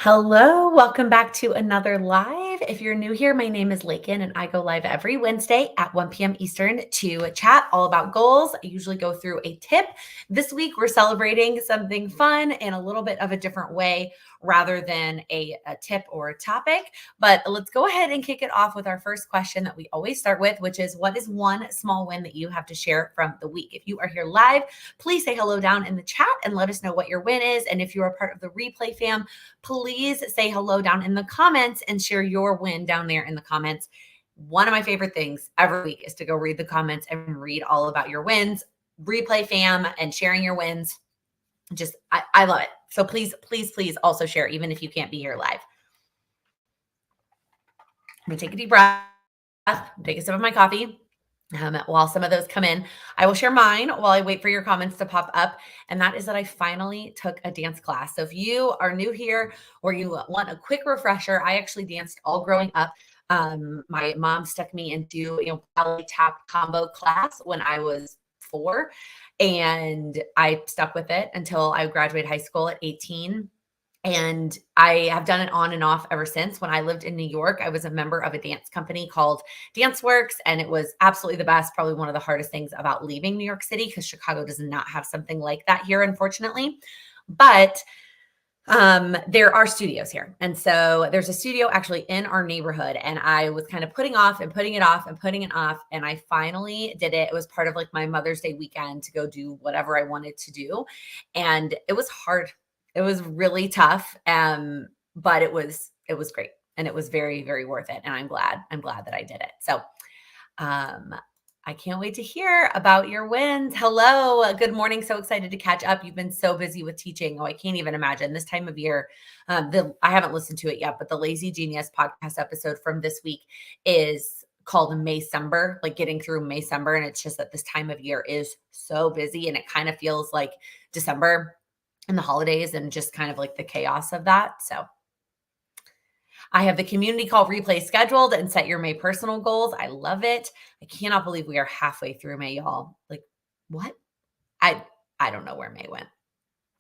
Hello, welcome back to another live. If you're new here, my name is Laken and I go live every Wednesday at 1 p.m. Eastern to chat all about goals. I usually go through a tip. This week, we're celebrating something fun in a little bit of a different way rather than a tip or a topic. But let's go ahead and kick it off with our first question that we always start with, which is what is one small win that you have to share from the week? If you are here live, please say hello down in the chat and let us know what your win is. And if you are part of the replay fam, please say hello down in the comments and share your win down there in the comments. One of my favorite things every week is to go read the comments and read all about your wins, replay fam, and sharing your wins. I love it. So please, please, please also share, even if you can't be here live. I'm going to take a deep breath, take a sip of my coffee. While some of those come in, I will share mine while I wait for your comments to pop up. And that is that I finally took a dance class. So if you are new here or you want a quick refresher, I actually danced all growing up. My mom stuck me into, ballet tap combo class when I was 4. And I stuck with it until I graduated high school at 18. And I have done it on and off ever since. When I lived in New York, I was a member of a dance company called Dance Works, and it was absolutely the best. Probably one of the hardest things about leaving New York City because Chicago does not have something like that here, unfortunately. But there are studios here. And so there's a studio actually in our neighborhood. And I was kind of putting off and putting it off and putting it off. And I finally did it. It was part of like my Mother's Day weekend to go do whatever I wanted to do. And it was hard. It was really tough. But it was great. And it was very, very worth it. And I'm glad that I did it. So I can't wait to hear about your wins. Hello. Good morning. So excited to catch up. You've been so busy with teaching. Oh, I can't even imagine this time of year. I haven't listened to it yet, but the Lazy Genius podcast episode from this week is called Maycember, like getting through Maycember. And it's just that this time of year is so busy and it kind of feels like December and the holidays and just kind of like the chaos of that. So I have the community call replay scheduled and set your May personal goals. I love it. I cannot believe we are halfway through May, y'all. Like, what? I don't know where May went.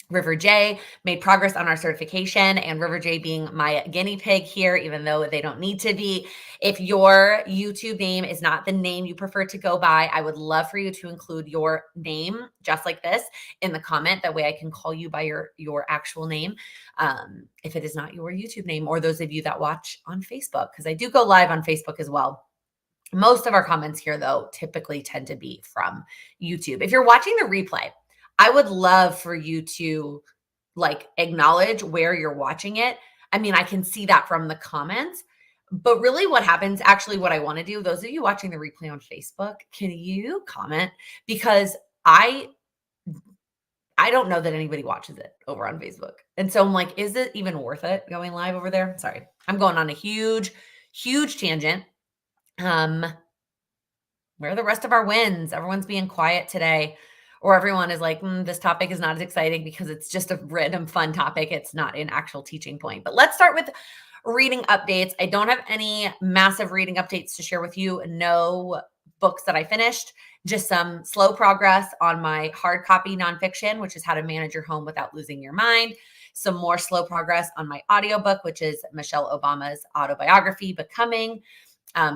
River J made progress on our certification, and River J being my guinea pig here, even though they don't need to be. If your YouTube name is not the name you prefer to go by, I would love for you to include your name just like this in the comment. That way I can call you by your actual name. If it is not your YouTube name, or those of you that watch on Facebook, because I do go live on Facebook as well. Most of our comments here, though, typically tend to be from YouTube. If you're watching the replay, I would love for you to acknowledge where you're watching it. I mean, I can see that from the comments, but really what happens, actually what I want to do, those of you watching the replay on Facebook, can you comment? Because I don't know that anybody watches it over on Facebook. And so I'm like, is it even worth it going live over there? Sorry, I'm going on a huge, huge tangent. Where are the rest of our wins? Everyone's being quiet today. Or everyone is like, this topic is not as exciting because it's just a random fun topic. It's not an actual teaching point. But let's start with reading updates. I don't have any massive reading updates to share with you. No books that I finished, just some slow progress on my hard copy nonfiction, which is How to Manage Your Home Without Losing Your Mind. Some more slow progress on my audiobook, which is Michelle Obama's autobiography, Becoming.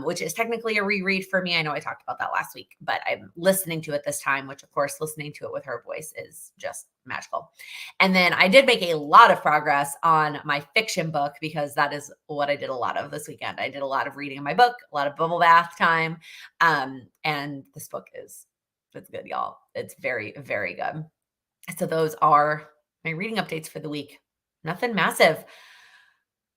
Which is technically a reread for me. I know I talked about that last week, but I'm listening to it this time, which of course, listening to it with her voice is just magical. And then I did make a lot of progress on my fiction book because that is what I did a lot of this weekend. I did a lot of reading in my book, a lot of bubble bath time. And this book it's good, y'all. It's very, very good. So those are my reading updates for the week. Nothing massive.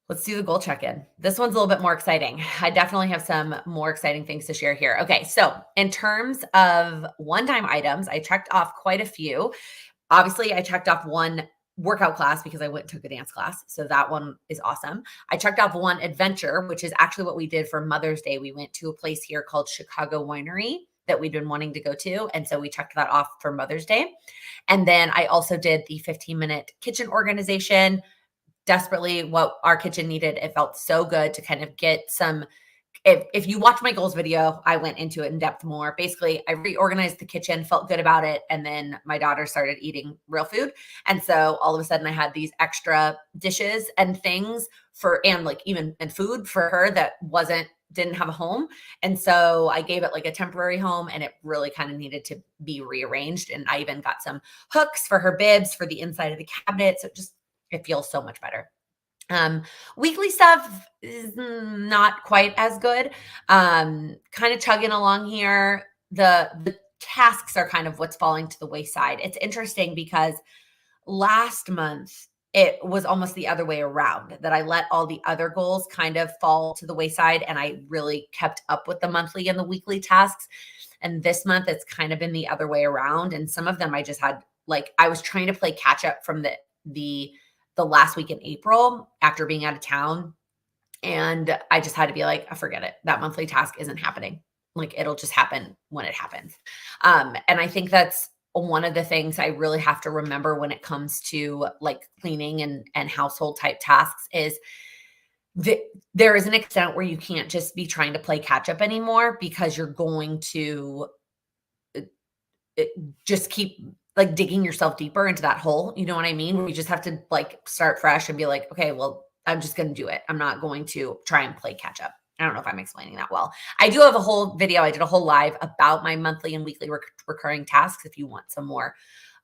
Let's do the goal check-in. This one's a little bit more exciting. I definitely have some more exciting things to share here. Okay, so in terms of one-time items, I checked off quite a few. Obviously, I checked off one workout class because I went and took a dance class. So that one is awesome. I checked off one adventure, which is actually what we did for Mother's Day. We went to a place here called Chicago Winery that we'd been wanting to go to. And so we checked that off for Mother's Day. And then I also did the 15-minute kitchen organization. Desperately what our kitchen needed. It felt so good to kind of get some if you watch my goals video, I went into it in depth more. Basically, I reorganized the kitchen, felt good about it, and then my daughter started eating real food. And so all of a sudden I had these extra dishes and things and like even and food for her that didn't have a home. And so I gave it like a temporary home, and it really kind of needed to be rearranged. And I even got some hooks for her bibs for the inside of the cabinet. So it feels so much better. Weekly stuff is not quite as good. Kind of chugging along here. The tasks are kind of what's falling to the wayside. It's interesting because last month it was almost the other way around, that I let all the other goals kind of fall to the wayside, and I really kept up with the monthly and the weekly tasks. And this month it's kind of been the other way around. And some of them I just had, like, I was trying to play catch up from the last week in April after being out of town. And I just had to be like, forget it. That monthly task isn't happening. Like, it'll just happen when it happens. And I think that's one of the things I really have to remember when it comes to like cleaning and household type tasks is that there is an extent where you can't just be trying to play catch up anymore, because you're going to just keep like digging yourself deeper into that hole. You know what I mean? Where you just have to like start fresh and be like, okay, well, I'm just going to do it. I'm not going to try and play catch up. I don't know if I'm explaining that well. I do have a whole video. I did a whole live about my monthly and weekly recurring tasks if you want some more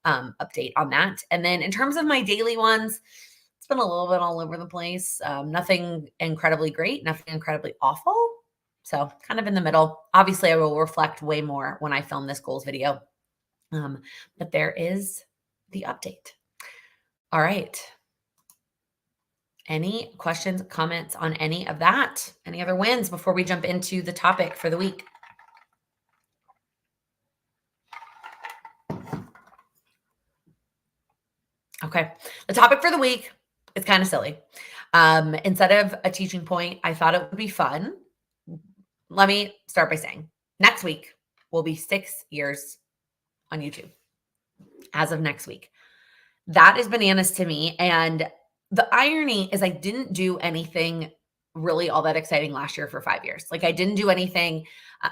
update on that. And then in terms of my daily ones, it's been a little bit all over the place. Nothing incredibly great, nothing incredibly awful. So kind of in the middle. Obviously, I will reflect way more when I film this goals video. But there is the update. All right. Any questions, comments on any of that? Any other wins before we jump into the topic for the week? Okay. The topic for the week is kind of silly. Instead of a teaching point, I thought it would be fun. Let me start by saying next week will be 6 years on YouTube as of next week. That is bananas to me. And the irony is I didn't do anything really all that exciting last year for 5 years. Like, I didn't do anything.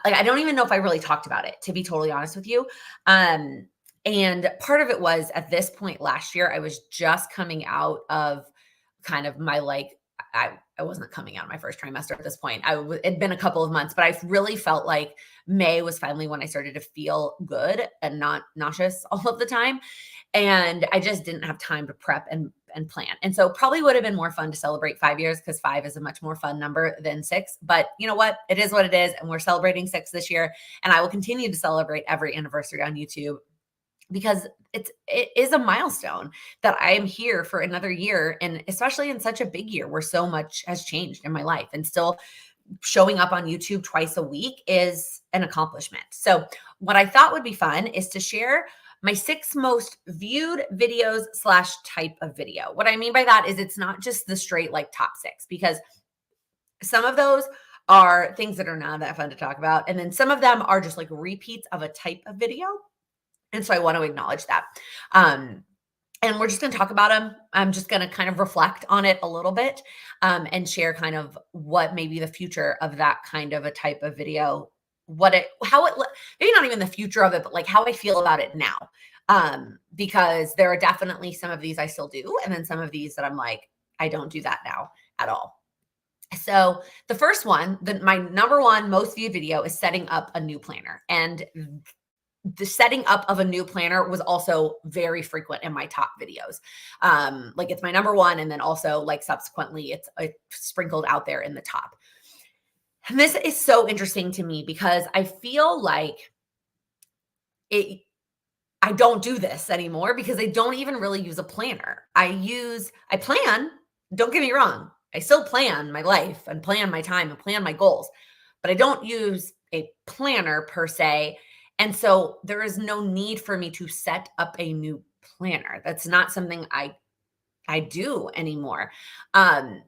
Like, I don't even know if I really talked about it, to be totally honest with you. And part of it was at this point last year, I was just coming out of kind of my I wasn't coming out of my first trimester at this point. It'd been a couple of months, but I really felt like May was finally when I started to feel good and not nauseous all of the time. And I just didn't have time to prep and plan. And so probably would have been more fun to celebrate 5 years, because 5 is a much more fun number than 6. But you know what? It is what it is. And we're celebrating 6 this year. And I will continue to celebrate every anniversary on YouTube, because it is a milestone that I am here for another year. And especially in such a big year where so much has changed in my life, and still showing up on YouTube twice a week is an accomplishment. So what I thought would be fun is to share my 6 most viewed videos / type of video. What I mean by that is it's not just the straight like top 6, because some of those are things that are not that fun to talk about. And then some of them are just like repeats of a type of video. And so I want to acknowledge that. And we're just going to talk about them. I'm just going to kind of reflect on it a little bit, and share kind of what maybe the future of that kind of a type of video, maybe not even the future of it, but like how I feel about it now. Because there are definitely some of these I still do. And then some of these that I'm like, I don't do that now at all. So the first one, my number one most viewed video is setting up a new planner. And the setting up of a new planner was also very frequent in my top videos. Like, it's my number one. And then also like subsequently it's sprinkled out there in the top. And this is so interesting to me because I feel like I don't do this anymore, because I don't even really use a planner. I plan, don't get me wrong. I still plan my life and plan my time and plan my goals, but I don't use a planner per se. And so there is no need for me to set up a new planner. That's not something I do anymore. But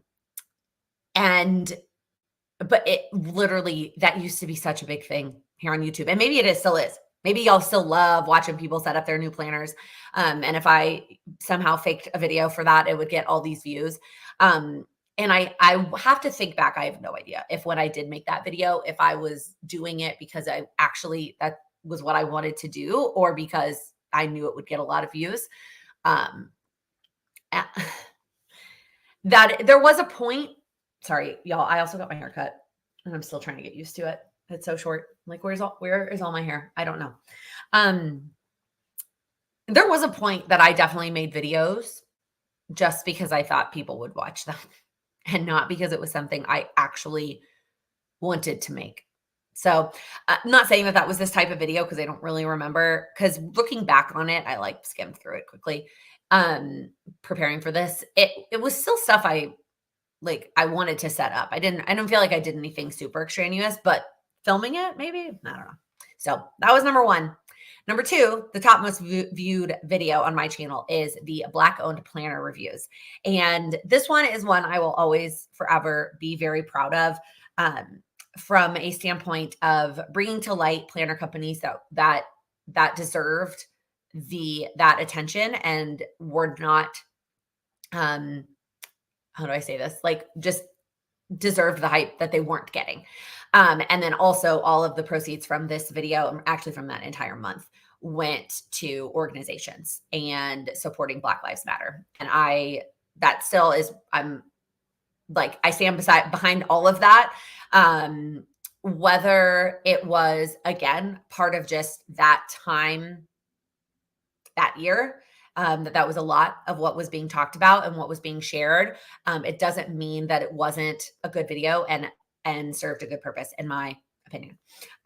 it literally, that used to be such a big thing here on YouTube. And maybe it still is. Maybe y'all still love watching people set up their new planners. And if I somehow faked a video for that, it would get all these views. And I have to think back. I have no idea if when I did make that video, if I was doing it because I actually that was what I wanted to do, or because I knew it would get a lot of views. Um, a- that there was a point. Sorry, y'all. I also got my hair cut, and I'm still trying to get used to it. It's so short. Like, where is all my hair? I don't know. Um, there was a point that I definitely made videos just because I thought people would watch them, and not because it was something I actually wanted to make. So, I'm not saying that that was this type of video because I don't really remember. Because looking back on it, I like skimmed through it quickly. Preparing for this, it was still stuff I wanted to set up. I don't feel like I did anything super extraneous, but filming it, maybe, I don't know. So that was number one. Number two, the top most viewed video on my channel is the Black owned planner reviews. And this one is one I will always forever be very proud of. From a standpoint of bringing to light planner companies that deserved that attention and were not, how do I say this? Like, just deserved the hype that they weren't getting. And then also all of the proceeds from this video, actually from that entire month, went to organizations and supporting Black Lives Matter. And that still is, I stand behind all of that. Whether it was, again, part of just that time, that year, that was a lot of what was being talked about and what was being shared. It doesn't mean that it wasn't a good video and served a good purpose, in my opinion.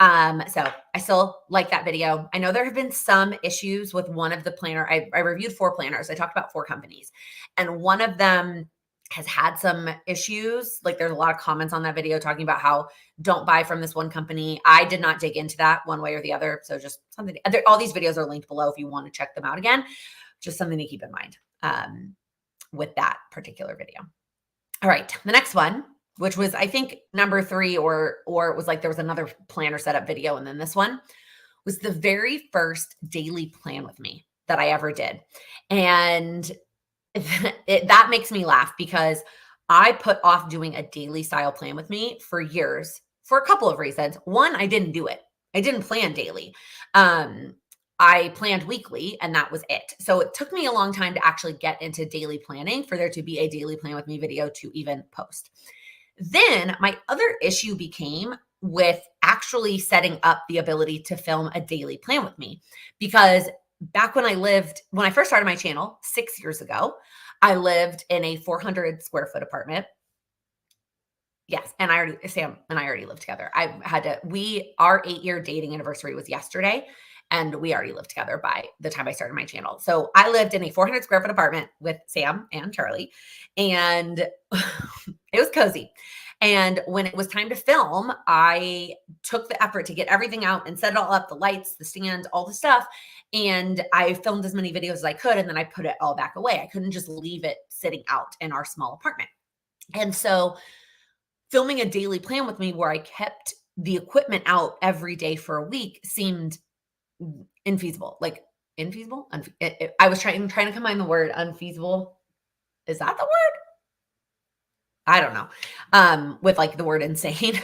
So I still like that video. I know there have been some issues with one of the planner. I reviewed 4 planners. I talked about 4 companies, and one of them has had some issues. Like, there's a lot of comments on that video talking about how don't buy from this one company. I did not dig into that one way or the other. So just something, all these videos are linked below if you want to check them out again. Just something to keep in mind with that particular video. All right. The next one, which was, I think, number 3, or it was like there was another planner setup video. And then this one was the very first daily plan with me that I ever did. And that makes me laugh because I put off doing a daily style plan with me for years for a couple of reasons. One, I didn't do it. I didn't plan daily. I planned weekly, and that was it. So it took me a long time to actually get into daily planning for there to be a daily plan with me video to even post. Then my other issue became with actually setting up the ability to film a daily plan with me, because back when I first started my channel 6 years ago, I lived in a 400 square foot apartment. Yes. And Sam and I already lived together. Our 8-year dating anniversary was yesterday, and we already lived together by the time I started my channel. So I lived in a 400 square foot apartment with Sam and Charlie, and it was cozy. And when it was time to film, I took the effort to get everything out and set it all up, the lights, the stand, all the stuff. And I filmed as many videos as I could, and then I put it all back away. I couldn't just leave it sitting out in our small apartment. And so filming a daily plan with me where I kept the equipment out every day for a week seemed infeasible. Like, infeasible? I was trying to combine the word unfeasible. Is that the word? I don't know. With like the word insane.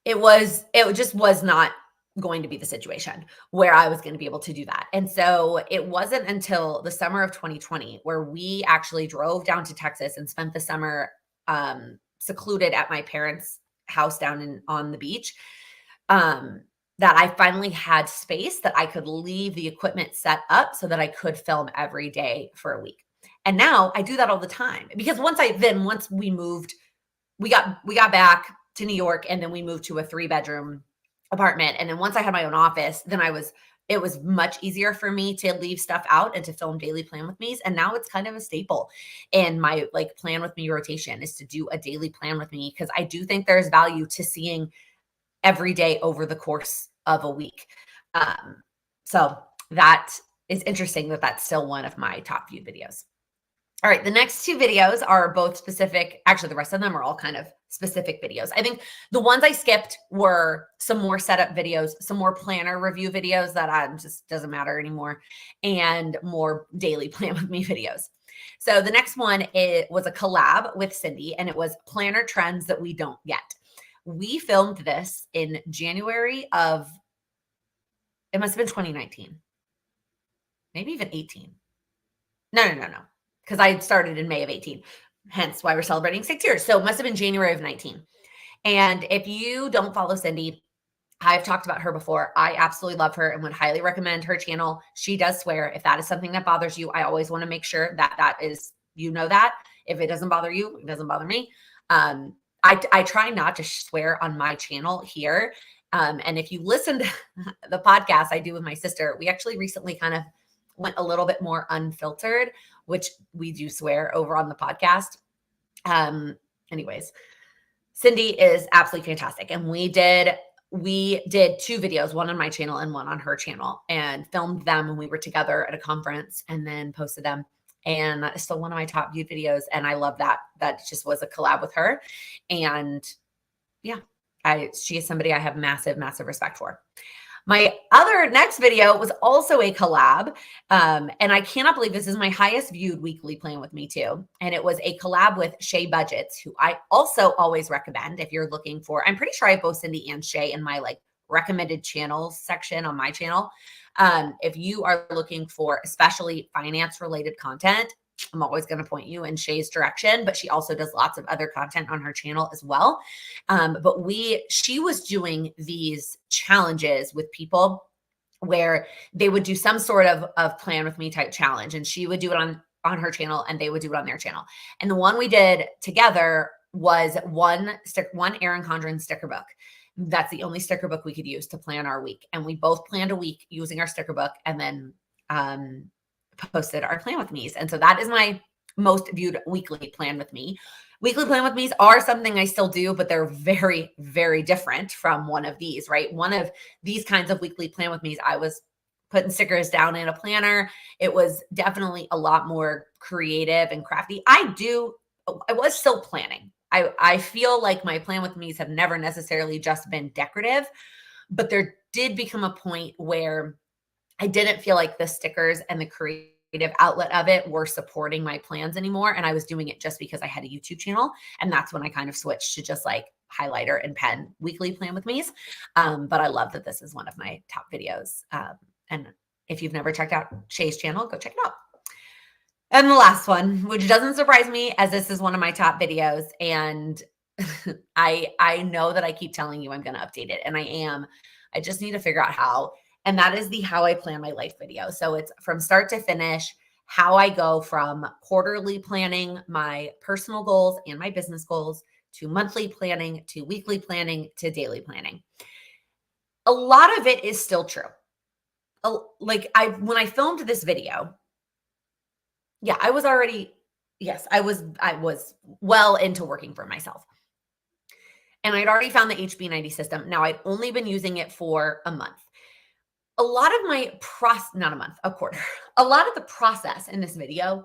It just was not going to be the situation where I was going to be able to do that. And so it wasn't until the summer of 2020 where we actually drove down to Texas and spent the summer secluded at my parents' house down on the beach, that I finally had space that I could leave the equipment set up so that I could film every day for a week. And now I do that all the time, because once we moved, we got back to New York, and then we moved to a 3-bedroom apartment. And then once I had my own office, then it was much easier for me to leave stuff out and to film daily plan with me's. And now it's kind of a staple in my like plan with me rotation, is to do a daily plan with me, because I do think there's value to seeing every day over the course of a week. So that is interesting that that's still one of my top viewed videos. All right, the next 2 videos are both specific. Actually, the rest of them are all kind of specific videos. I think the ones I skipped were some more setup videos, some more planner review videos that just doesn't matter anymore, and more daily plan with me videos. So the next one, it was a collab with Cindy, and it was planner trends that we don't get. We filmed this in January of, it must have been 2019, maybe even 18. No. Because I started in May of 18, hence why we're celebrating 6 years. So it must have been January of 19. And if you don't follow Cindy, I've talked about her before. I absolutely love her and would highly recommend her channel. She does swear. If that is something that bothers you, I always want to make sure that that is, you know, that if it doesn't bother you, it doesn't bother me. I try not to swear on my channel here. And if you listen to the podcast I do with my sister, we actually recently kind of went a little bit more unfiltered, which we do swear over on the podcast. Anyways, Cindy is absolutely fantastic. And we did 2 videos, one on my channel and one on her channel, and filmed them when we were together at a conference and then posted them. And that is still one of my top viewed videos. And I love that. That just was a collab with her. And yeah, she is somebody I have massive, massive respect for. My other next video was also a collab. And I cannot believe this is my highest viewed weekly plan with me too. And it was a collab with Shay Budgets, who I also always recommend if you're looking for, I'm pretty sure I have both Cindy and Shay in my like recommended channels section on my channel. If you are looking for especially finance related content, I'm always going to point you in Shay's direction, but she also does lots of other content on her channel as well. But she was doing these challenges with people where they would do some sort of plan with me type challenge, and she would do it on her channel and they would do it on their channel. And the one we did together was one Erin Condren sticker book. That's the only sticker book we could use to plan our week. And we both planned a week using our sticker book and then posted our plan with me's. And so that is my most viewed weekly plan with me. Weekly plan with me's are something I still do, but they're very, very different from one of these, right? One of these kinds of weekly plan with me's, I was putting stickers down in a planner. It was definitely a lot more creative and crafty. I was still planning. I feel like my plan with me's have never necessarily just been decorative, but there did become a point where I didn't feel like the stickers and the creative outlet of it were supporting my plans anymore. And I was doing it just because I had a YouTube channel. And that's when I kind of switched to just like highlighter and pen weekly plan with me's. But I love that this is one of my top videos. And if you've never checked out Shay's channel, go check it out. And the last one, which doesn't surprise me as this is one of my top videos. And I know that I keep telling you I'm going to update it, and I am. I just need to figure out how. And that is the how I plan my life video. So it's from start to finish, how I go from quarterly planning my personal goals and my business goals to monthly planning, to weekly planning, to daily planning. A lot of it is still true. When I filmed this video, yeah, I was well into working for myself. And I'd already found the HB90 system. Now I'd only been using it for a month. A lot of my not a month, a quarter. A lot of the process in this video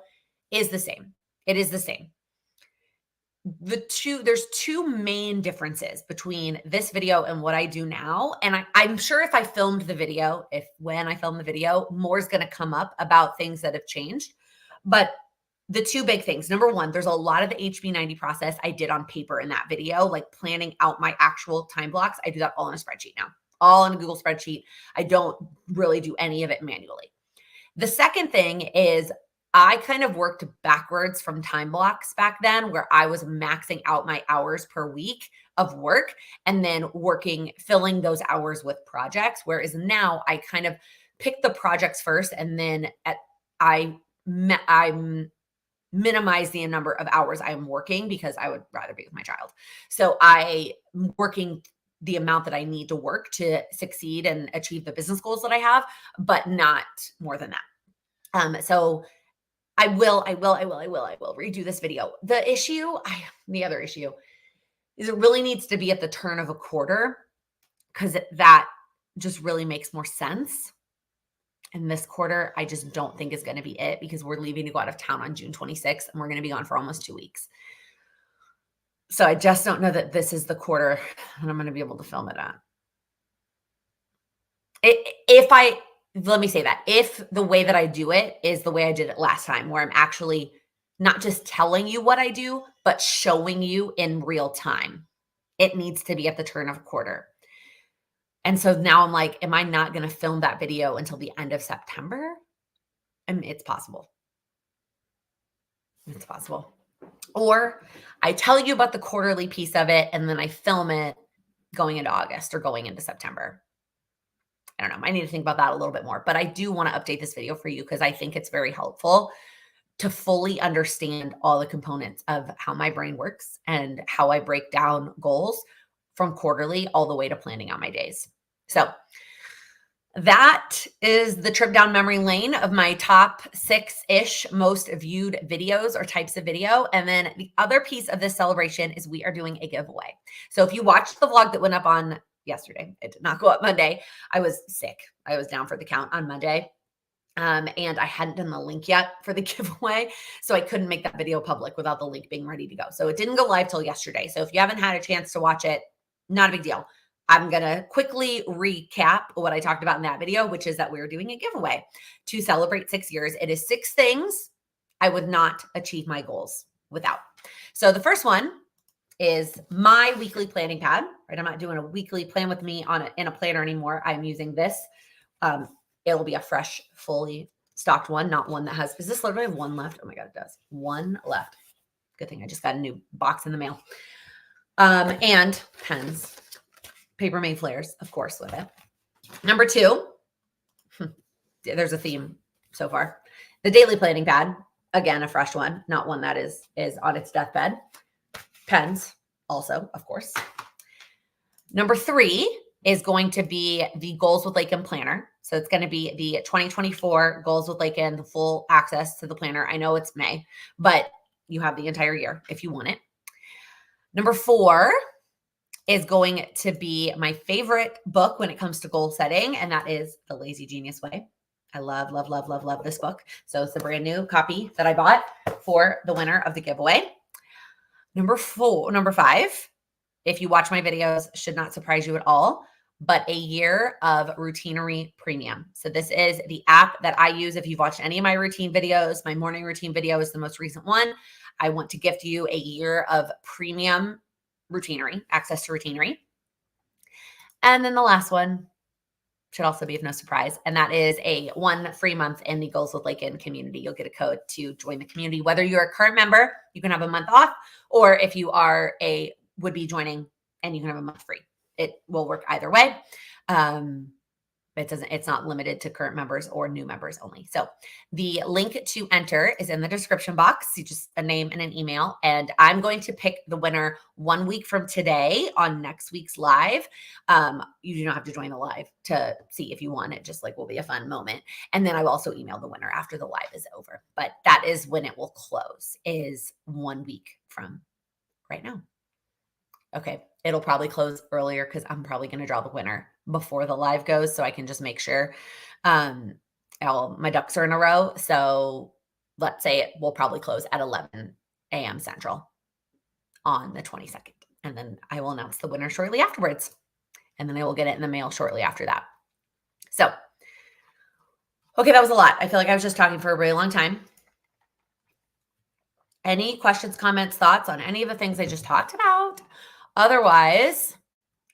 is the same. It is the same. There's 2 main differences between this video and what I do now. And I'm sure if I filmed the video, when I film the video, more is going to come up about things that have changed. But the 2 big things, number 1, there's a lot of the HB90 process I did on paper in that video, like planning out my actual time blocks. I do that all in a spreadsheet now. All in a Google spreadsheet. I don't really do any of it manually. The second thing is I kind of worked backwards from time blocks back then, where I was maxing out my hours per week of work and then filling those hours with projects. Whereas now I kind of pick the projects first, and then I minimize the number of hours I'm working because I would rather be with my child. So I'm working the amount that I need to work to succeed and achieve the business goals that I have, but not more than that. So I will redo this video. The other issue is it really needs to be at the turn of a quarter, because that just really makes more sense. And this quarter, I just don't think is going to be it, because we're leaving to go out of town on June 26th and we're going to be gone for almost 2 weeks. So I just don't know that this is the quarter that I'm going to be able to film it at. Let me say that if the way that I do it is the way I did it last time, where I'm actually not just telling you what I do, but showing you in real time. It needs to be at the turn of a quarter. And so now I'm like, am I not going to film that video until the end of September? I mean, it's possible. It's possible. Or I tell you about the quarterly piece of it and then I film it going into August or going into September. I don't know. I need to think about that a little bit more, but I do want to update this video for you because I think it's very helpful to fully understand all the components of how my brain works and how I break down goals from quarterly all the way to planning out my days. So that is the trip down memory lane of my top 6-ish most viewed videos or types of video. And then the other piece of this celebration is we are doing a giveaway. So if you watched the vlog that went up on yesterday, it did not go up Monday. I was sick. I was down for the count on Monday. And I hadn't done the link yet for the giveaway. So I couldn't make that video public without the link being ready to go. So it didn't go live till yesterday. So if you haven't had a chance to watch it, not a big deal. I'm going to quickly recap what I talked about in that video, which is that we're doing a giveaway to celebrate 6 years. It is 6 things I would not achieve my goals without. So the first one is my weekly planning pad, right? I'm not doing a weekly plan with me in a planner anymore. I'm using this. It'll be a fresh, fully stocked one, not one that has, does this literally have one left? Oh my God, it does. One left. Good thing I just got a new box in the mail. And pens, paper made flares, of course, with it. Number 2, there's a theme so far. The daily planning pad, again, a fresh one, not one that is on its deathbed. Pens, also, of course. Number 3 is going to be the Goals with Laken planner. So it's going to be the 2024 Goals with Laken, the full access to the planner. I know it's May, but you have the entire year if you want it. Number 4 is going to be my favorite book when it comes to goal setting, and that is The Lazy Genius Way. I love, love, love, love, love this book. So it's the brand new copy that I bought for the winner of the giveaway. Number 5, if you watch my videos, should not surprise you at all, but a year of Routinery Premium. So this is the app that I use. If you've watched any of my routine videos, my morning routine video is the most recent one. I want to gift you a year of premium Routinery, access to Routinery. And then the last one should also be of no surprise, and that is a 1 free month in the Goals with Laken community. You'll get a code to join the community. Whether you're a current member, you can have a month off, or if you are would be joining and you can have a month free. It will work either way. It's not limited to current members or new members only. So the link to enter is in the description box. You just a name and an email. And I'm going to pick the winner 1 week from today on next week's live. You do not have to join the live to see if you won. It just will be a fun moment. And then I will also email the winner after the live is over. But that is when it will close, is 1 week from right now. Okay, it'll probably close earlier because I'm probably going to draw the winner before the live goes, so I can just make sure my ducks are in a row. So let's say it will probably close at 11 a.m. Central on the 22nd. And then I will announce the winner shortly afterwards. And then I will get it in the mail shortly after that. So, okay, that was a lot. I feel like I was just talking for a really long time. Any questions, comments, thoughts on any of the things I just talked about? Otherwise,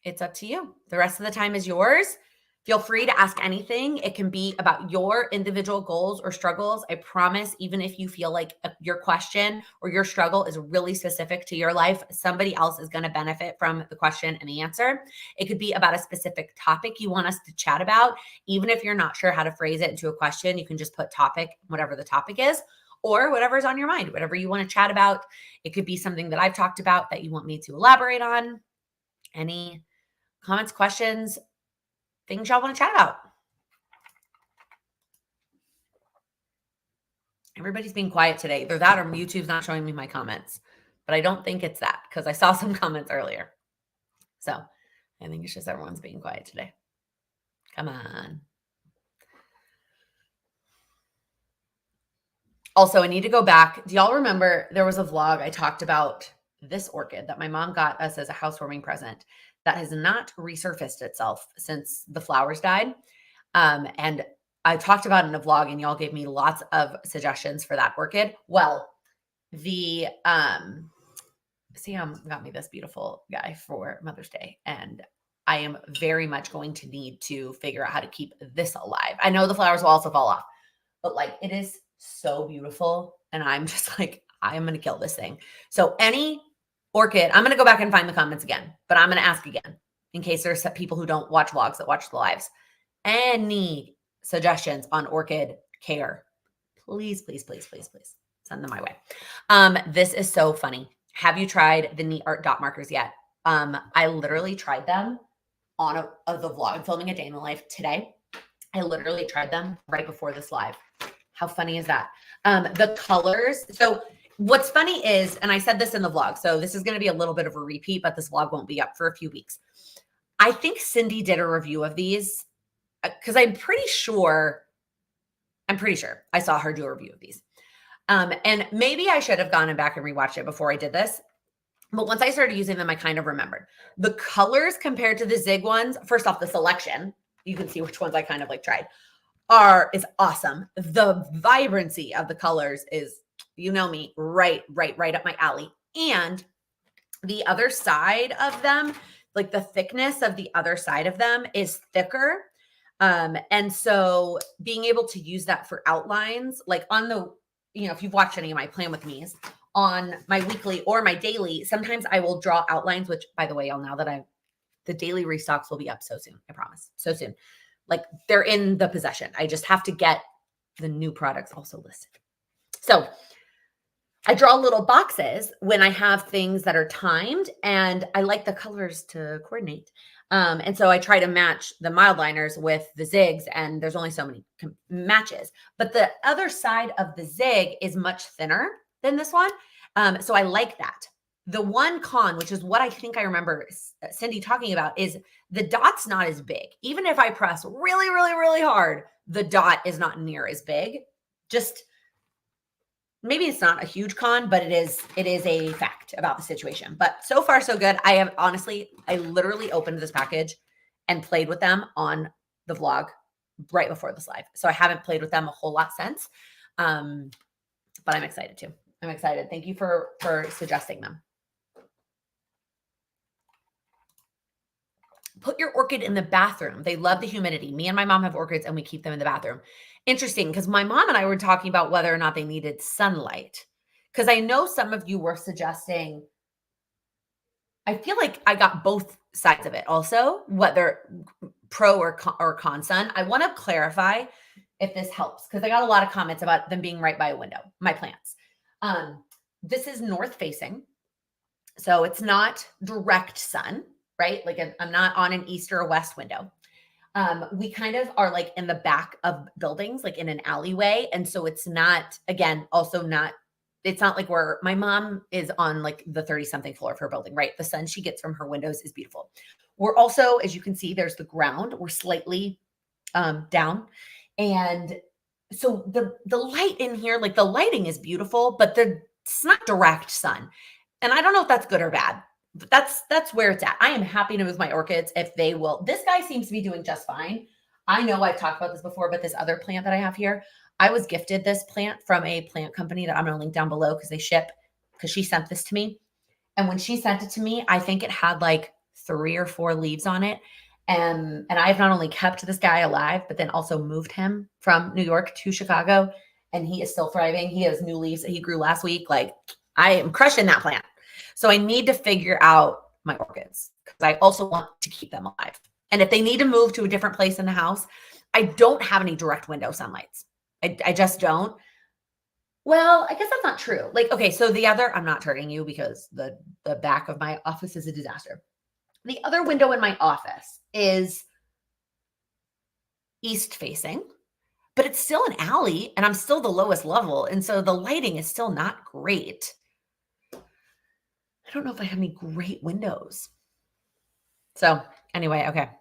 it's up to you. The rest of the time is yours. Feel free to ask anything. It can be about your individual goals or struggles. I promise, even if you feel like your question or your struggle is really specific to your life, somebody else is going to benefit from the question and the answer. It could be about a specific topic you want us to chat about. Even if you're not sure how to phrase it into a question, you can just put topic, whatever the topic is, or whatever's on your mind, whatever you want to chat about. It could be something that I've talked about that you want me to elaborate on. Any comments, questions, things y'all want to chat about? Everybody's being quiet today. Either that or YouTube's not showing me my comments. But I don't think it's that because I saw some comments earlier. So I think it's just everyone's being quiet today. Come on. Also, I need to go back. Do y'all remember there was a vlog I talked about this orchid that my mom got us as a housewarming present that has not resurfaced itself since the flowers died. And I talked about it in a vlog and y'all gave me lots of suggestions for that orchid. Well, the Sam got me this beautiful guy for Mother's Day, and I am very much going to need to figure out how to keep this alive. I know the flowers will also fall off, but like it is so beautiful, and I'm just like, I am going to kill this thing. So any orchid, I'm going to go back and find the comments again, but I'm going to ask again in case there's some people who don't watch vlogs that watch the lives. Any suggestions on orchid care? Please, please, please, please, please send them my way. This is so funny. Have you tried the Neat Art dot markers yet? I literally tried them on the vlog. I'm filming a day in the life today. I literally tried them right before this live. How funny is that? The colors. So what's funny is, and I said this in the vlog, so this is going to be a little bit of a repeat, but this vlog won't be up for a few weeks. I think Cindy did a review of these because I'm pretty sure I saw her do a review of these. And maybe I should have gone back and rewatched it before I did this. But once I started using them, I kind of remembered. The colors compared to the Zig ones, first off, the selection, you can see which ones I kind of like tried, is awesome. The vibrancy of the colors is, you know me, right up my alley. And the other side of them, like the thickness of the other side of them is thicker. And so being able to use that for outlines, like on the, if you've watched any of my Plan With Me's, on my weekly or my daily, sometimes I will draw outlines, which by the way, y'all, now that the daily restocks will be up so soon. I promise. So soon. Like they're in the possession. I just have to get the new products also listed. So I draw little boxes when I have things that are timed, and I like the colors to coordinate. And so I try to match the mild liners with the Zigs, and there's only so many matches. But the other side of the Zig is much thinner than this one. So I like that. The one con, which is what I think I remember Cindy talking about, is the dot's not as big. Even if I press really, really, really hard, the dot is not near as big. Just maybe it's not a huge con, but it is a fact about the situation. But so far, so good. I literally opened this package and played with them on the vlog right before this live. So I haven't played with them a whole lot since. But I'm excited too. I'm excited. Thank you for suggesting them. Put your orchid in the bathroom. They love the humidity. Me and my mom have orchids and we keep them in the bathroom. Interesting, because my mom and I were talking about whether or not they needed sunlight. Because I know some of you were suggesting, I feel like I got both sides of it also, whether pro or con sun. I want to clarify if this helps, because I got a lot of comments about them being right by a window, my plants. This is north facing, so it's not direct sun, right? Like I'm not on an east or a west window. We kind of are like in the back of buildings, like in an alleyway. And so it's not, again, also not, it's not like my mom is on like the 30 something floor of her building, right? The sun she gets from her windows is beautiful. We're also, as you can see, there's the ground. We're slightly down. And so the light in here, like the lighting is beautiful, but it's not direct sun. And I don't know if that's good or bad. But that's where it's at. I am happy to move my orchids if they will. This guy seems to be doing just fine. I know I've talked about this before, but this other plant that I have here, I was gifted this plant from a plant company that I'm going to link down below because she sent this to me. And when she sent it to me, I think it had like 3 or 4 leaves on it. And I've not only kept this guy alive, but then also moved him from New York to Chicago. And he is still thriving. He has new leaves that he grew last week. Like I am crushing that plant. So I need to figure out my orchids because I also want to keep them alive. And if they need to move to a different place in the house, I don't have any direct window sunlights. I just don't. Well, I guess that's not true. Like, okay, so I'm not hurting you because the back of my office is a disaster. The other window in my office is east facing, but it's still an alley and I'm still the lowest level. And so the lighting is still not great. I don't know if I have any great windows. So anyway, okay.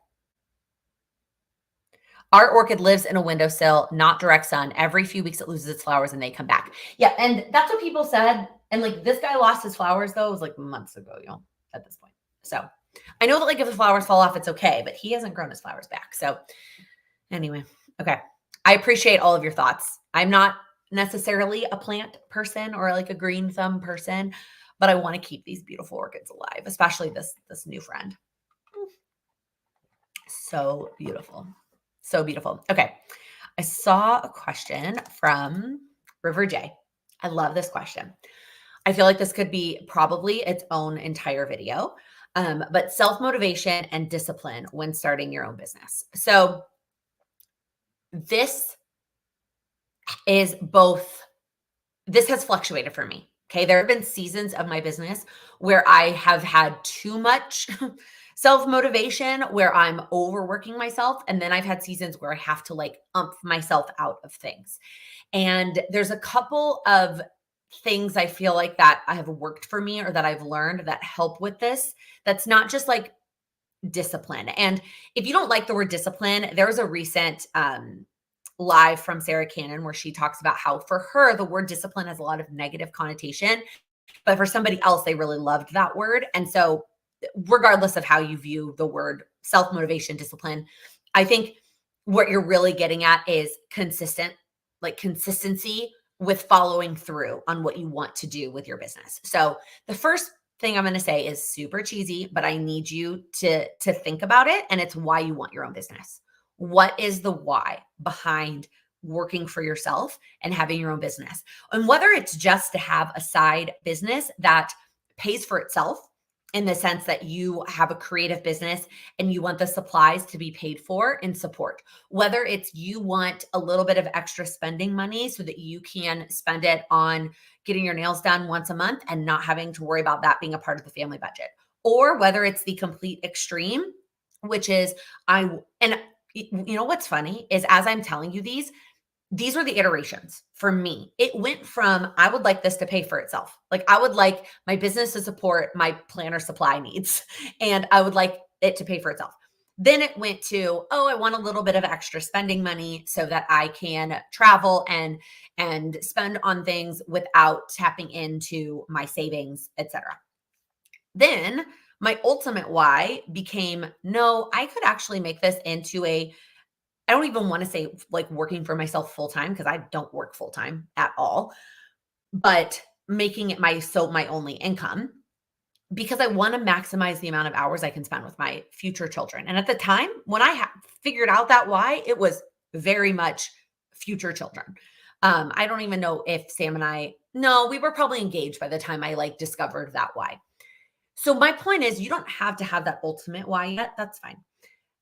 Our orchid lives in a windowsill, not direct sun. Every few weeks it loses its flowers and they come back. Yeah, and that's what people said. And like this guy lost his flowers though. It was like months ago, at this point. So I know that like if the flowers fall off, it's okay, but he hasn't grown his flowers back. So anyway, okay. I appreciate all of your thoughts. I'm not necessarily a plant person or like a green thumb person, but I want to keep these beautiful orchids alive, especially this new friend. So beautiful. So beautiful. Okay. I saw a question from River J. I love this question. I feel like this could be probably its own entire video. But self-motivation and discipline when starting your own business. So this is both, this has fluctuated for me. Okay. There have been seasons of my business where I have had too much self motivation, where I'm overworking myself. And then I've had seasons where I have to like myself out of things. And there's a couple of things I feel like that have worked for me or that I've learned that help with this. That's not just like discipline. And if you don't like the word discipline, there was a recent live from Sarah Cannon where she talks about how for her, the word discipline has a lot of negative connotation, but for somebody else, they really loved that word. And so regardless of how you view the word self-motivation, discipline, I think what you're really getting at is consistency with following through on what you want to do with your business. So the first thing I'm going to say is super cheesy, but I need you to think about it. And it's why you want your own business. What is the why behind working for yourself and having your own business? And whether it's just to have a side business that pays for itself in the sense that you have a creative business and you want the supplies to be paid for in support, whether it's you want a little bit of extra spending money so that you can spend it on getting your nails done once a month and not having to worry about that being a part of the family budget, or whether it's the complete extreme, which is you know what's funny is as I'm telling you these were the iterations for me. It went from, I would like this to pay for itself. Like I would like my business to support my planner supply needs and I would like it to pay for itself. Then it went to, oh, I want a little bit of extra spending money so that I can travel and spend on things without tapping into my savings, etc. Then my ultimate why became, no, I could actually make this into I don't even want to say like working for myself full time because I don't work full time at all, but making it my only income because I want to maximize the amount of hours I can spend with my future children. And at the time when I figured out that why, it was very much future children. I don't even know if Sam and we were probably engaged by the time I like discovered that why. So my point is, you don't have to have that ultimate why yet. That's fine.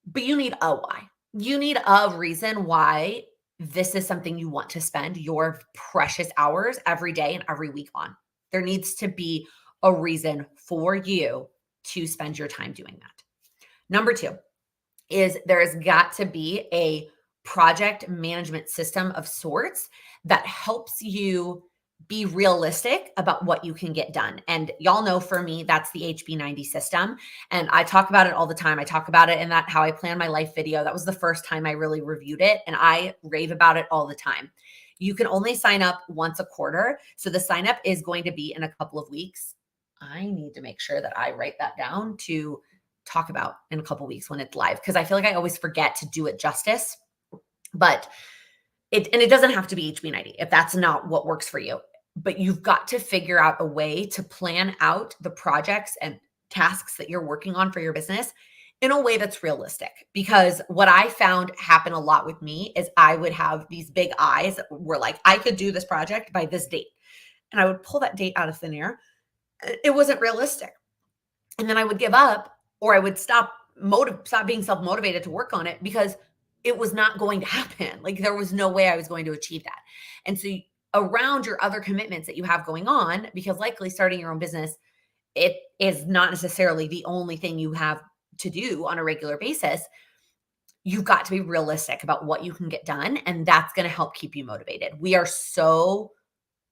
But you need a why. You need a reason why this is something you want to spend your precious hours every day and every week on. There needs to be a reason for you to spend your time doing that. Number 2 is there's got to be a project management system of sorts that helps you be realistic about what you can get done. And y'all know for me, that's the HB90 system. And I talk about it all the time. I talk about it in that How I Plan My Life video. That was the first time I really reviewed it. And I rave about it all the time. You can only sign up once a quarter. So the sign up is going to be in a couple of weeks. I need to make sure that I write that down to talk about in a couple of weeks when it's live, because I feel like I always forget to do it justice. But it doesn't have to be HB90 if that's not what works for you. But you've got to figure out a way to plan out the projects and tasks that you're working on for your business in a way that's realistic. Because what I found happen a lot with me is I would have these big eyes that were like, I could do this project by this date. And I would pull that date out of thin air. It wasn't realistic. And then I would give up, or I would stop being self-motivated to work on it because it was not going to happen. Like there was no way I was going to achieve that. And so around your other commitments that you have going on, because likely starting your own business, it is not necessarily the only thing you have to do on a regular basis. You've got to be realistic about what you can get done. And that's going to help keep you motivated. We are so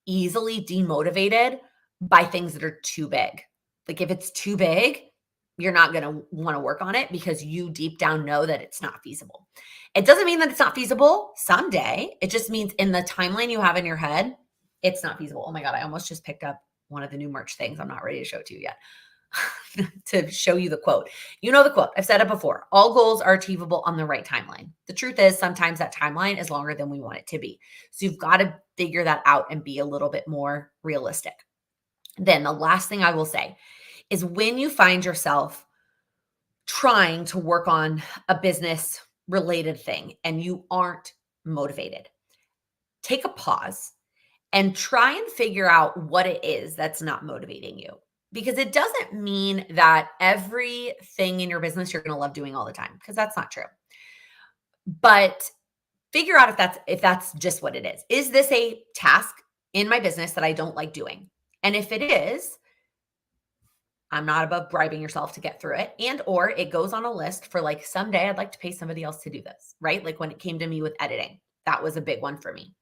easily demotivated by things that are too big. Like if it's too big, you're not going to want to work on it because you deep down know that it's not feasible. It doesn't mean that it's not feasible someday. It just means in the timeline you have in your head, it's not feasible. Oh my God, I almost just picked up one of the new merch things. I'm not ready to show it to you yet. to show you the quote. You know the quote. I've said it before. All goals are achievable on the right timeline. The truth is, sometimes that timeline is longer than we want it to be. So you've got to figure that out and be a little bit more realistic. Then the last thing I will say is when you find yourself trying to work on a business related thing and you aren't motivated, take a pause and try and figure out what it is that's not motivating you. Because it doesn't mean that everything in your business you're going to love doing all the time, because that's not true. But figure out if that's just what it is. Is this a task in my business that I don't like doing? And if it is, I'm not above bribing yourself to get through it. And or it goes on a list for like someday I'd like to pay somebody else to do this, right? Like when it came to me with editing, that was a big one for me.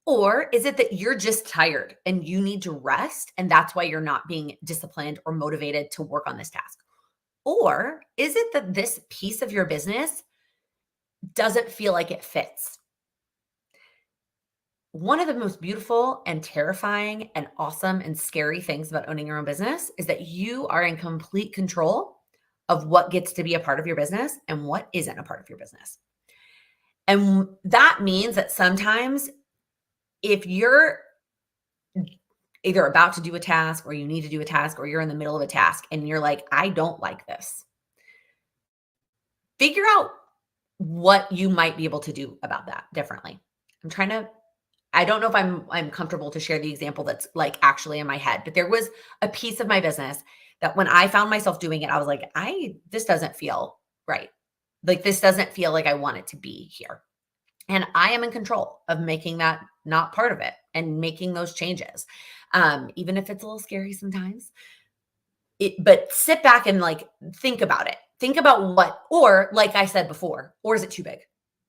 Or is it that you're just tired and you need to rest and that's why you're not being disciplined or motivated to work on this task? Or is it that this piece of your business doesn't feel like it fits? One of the most beautiful and terrifying and awesome and scary things about owning your own business is that you are in complete control of what gets to be a part of your business and what isn't a part of your business. And that means that sometimes if you're either about to do a task or you need to do a task or you're in the middle of a task and you're like, I don't like this, figure out what you might be able to do about that differently. I don't know if I'm comfortable to share the example that's like actually in my head, but there was a piece of my business that when I found myself doing it, I was like, this doesn't feel right. Like this doesn't feel like I want it to be here. And I am in control of making that not part of it and making those changes. Even if it's a little scary sometimes. But sit back and like think about it. Think about what, or like I said before, or is it too big?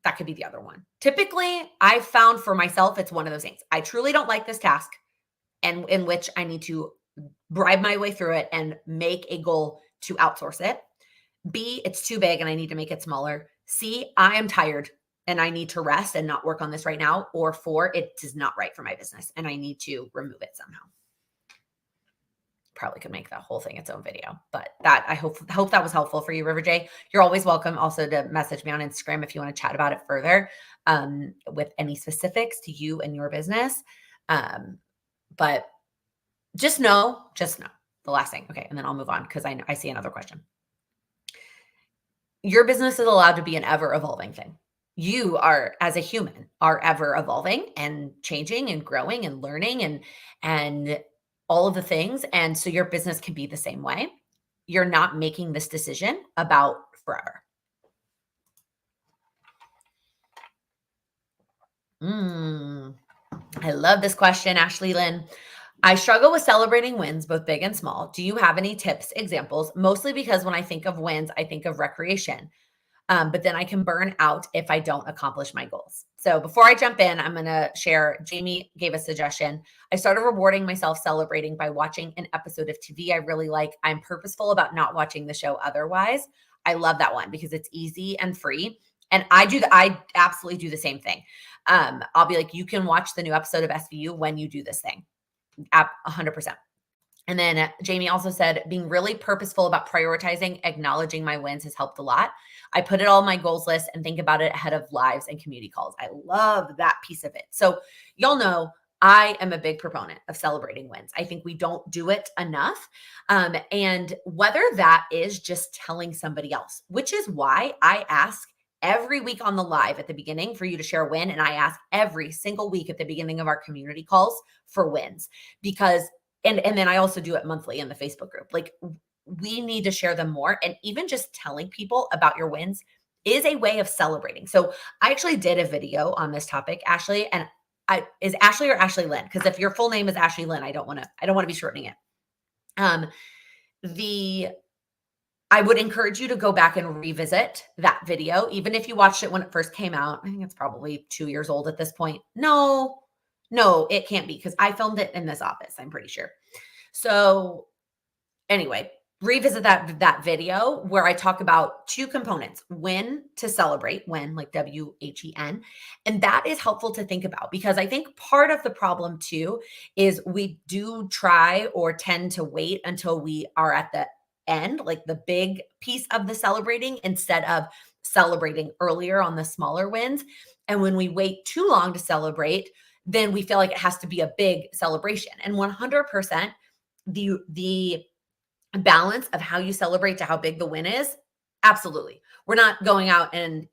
That could be the other one. Typically, I've found for myself, it's one of those things. I truly don't like this task and in which I need to bribe my way through it and make a goal to outsource it. B, it's too big and I need to make it smaller. C, I am tired and I need to rest and not work on this right now. Or 4, it is not right for my business and I need to remove it somehow. Probably could make that whole thing its own video, but that I hope that was helpful for you, River J. You're always welcome also to message me on Instagram if you want to chat about it further with any specifics to you and your business. But just know the last thing. Okay. And then I'll move on because I see another question. Your business is allowed to be an ever evolving thing. You are, as a human, are ever evolving and changing and growing and learning and all of the things. And so your business can be the same way. You're not making this decision about forever. I love this question, Ashley Lynn. I struggle with celebrating wins, both big and small. Do you have any tips, examples? Mostly because when I think of wins, I think of recreation. But then I can burn out if I don't accomplish my goals. So before I jump in, I'm going to share, Jamie gave a suggestion. I started rewarding myself celebrating by watching an episode of TV I really like. I'm purposeful about not watching the show otherwise. I love that one because it's easy and free. And I absolutely do the same thing. I'll be like, you can watch the new episode of SVU when you do this thing. 100%. And then Jamie also said, being really purposeful about prioritizing, acknowledging my wins has helped a lot. I put it all on my goals list and think about it ahead of lives and community calls. I love that piece of it. So y'all know I am a big proponent of celebrating wins. I think we don't do it enough. And whether that is just telling somebody else, which is why I ask every week on the live at the beginning for you to share a win. And I ask every single week at the beginning of our community calls for wins because and then I also do it monthly in the Facebook group. Like we need to share them more. And even just telling people about your wins is a way of celebrating. So I actually did a video on this topic, Ashley, and is Ashley or Ashley Lynn? Because if your full name is Ashley Lynn, I don't want to be shortening it. I would encourage you to go back and revisit that video, even if you watched it when it first came out. I think it's probably 2 years old at this point. No, it can't be because I filmed it in this office, I'm pretty sure. So anyway, revisit that video where I talk about 2 components, when to celebrate, when like WHEN. And that is helpful to think about because I think part of the problem too is we do try or tend to wait until we are at the end, like the big piece of the celebrating, instead of celebrating earlier on the smaller wins. And when we wait too long to celebrate, then we feel like it has to be a big celebration. And 100% the balance of how you celebrate to how big the win is, absolutely. We're not going out and,